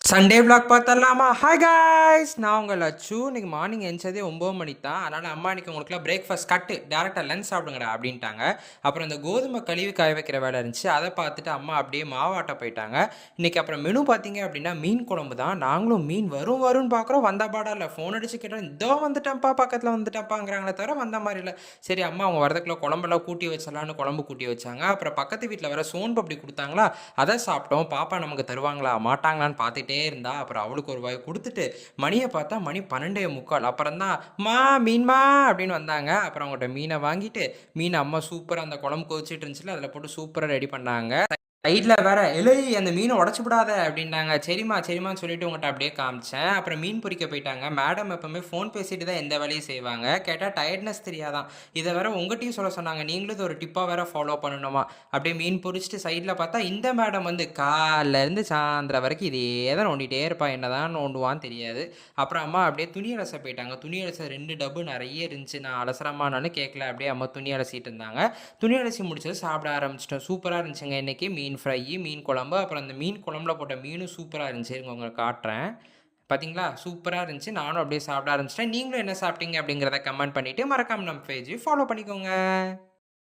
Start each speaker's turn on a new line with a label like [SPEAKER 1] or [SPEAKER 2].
[SPEAKER 1] Sunday vlog பார்த்தரலாமா? Hi guys, நான் உங்கள் லச்சு. இன்னைக்கு மார்னிங் எந்திச்சதே 9 மணிக்கு தான். அதனால் அம்மா இன்னைக்கு உங்களுக்குலாம் பிரேக்ஃபாஸ்ட் கட்டு டேரெக்டாக லஞ்ச் சாப்பிடுங்கடா அப்படின்ட்டாங்க. அப்புறம் இந்த கோதுமை கழுவி காய வைக்கிற வேலை இருந்துச்சு. அதை பார்த்துட்டு அம்மா அப்படியே மாவாட்ட போயிட்டாங்க. இன்னைக்கு அப்புறம் மெனு பார்த்தீங்க அப்படின்னா மீன் குழம்பு தான். நாங்களும் மீன் வரும் வரும்னு பார்க்குறோம், வந்த பாடா இல்லை. ஃபோன் அடிச்சு கேட்டோம், இதோ வந்துட்டேன்ப்பா, பக்கத்தில் வந்துட்டேன்ப்பாங்கிறாங்களே தவிர வந்த மாதிரி இல்லை. சரி, அம்மா அவங்க வரதுக்குள்ள குழம்பெல்லாம் கூட்டி வச்சிடலான்னு குழம்பு கூட்டி வச்சாங்க. அப்புறம் பக்கத்து வீட்டில் வர சோன் பப்படி கொடுத்தாங்களா, அதை சாப்பிட்டோம். பாப்பா நமக்கு தருவாங்களா மாட்டாங்களான்னு பார்த்துட்டே இருந்தா. அப்புறம் அவளுக்கு ஒரு வாய் கொடுத்துட்டு மணியை பார்த்தா மணி 12:45. அப்புறம் தான் மா மீன்மா அப்படின்னு வந்தாங்க. அப்புறம் அவங்கள்ட்ட மீனை வாங்கிட்டு மீன் அம்மா சூப்பராக அந்த குழம்பு கொதிச்சிட்டு இருந்துச்சுல, அதில் போட்டு சூப்பராக ரெடி பண்ணாங்க. சைடில் வேற எழுை அந்த மீனை உடச்சி விடாத அப்படின்னாங்க. சரிம்மா சரிம்மான்னு சொல்லிட்டு உங்கள்கிட்ட அப்படியே காமிச்சேன். அப்புறம் மீன் பொரிக்க போயிட்டாங்க. மேடம் எப்பவுமே ஃபோன் பேசிட்டு தான் எந்த வேலையும் செய்வாங்க. கேட்டால் டயர்ட்னஸ் தெரியாதான். இதை வேற உங்கள்கிட்டையும் சொல்ல சொன்னாங்க. நீங்களும் இது ஒரு டிப்பாக வேற ஃபாலோ பண்ணணுமா. அப்படியே மீன் பொரிச்சிட்டு சைடில் பார்த்தா இந்த மேடம் வந்து காலைல இருந்து சாயந்தரம் வரைக்கும் இதே தான் நோண்டிகிட்டே இருப்பா. என்னதான் நோண்டுவான்னு தெரியாது. அப்புறம் அம்மா அப்படியே துணி அலச போயிட்டாங்க. துணி அலச 2 டப்பு நிறைய இருந்துச்சு. நான் அலசரமானாலும் கேட்கல. அப்படியே அம்மா துணி அலசிட்டு இருந்தாங்க. துணி அலசி முடிச்சது சாப்பிட ஆரம்பிச்சிட்டோம். சூப்பராக இருந்துச்சுங்க இன்னைக்கு மீன் ஃப்ரை, மீன் குழம்பு. அப்புறம் அந்த மீன் குழம்புல போட்ட மீனும் சூப்பராக இருந்துச்சு. இருங்க உங்களுக்கு காட்டுறேன். பார்த்தீங்களா, சூப்பராக இருந்துச்சு. நானும் அப்படியே சாப்பிட ஆரம்பிச்சிட்டேன். நீங்களும் என்ன சாப்பிட்டீங்க அப்படிங்கிறத கமெண்ட் பண்ணிவிட்டு மறக்காம நம்ம பேஜ் ஃபாலோ பண்ணிக்கோங்க.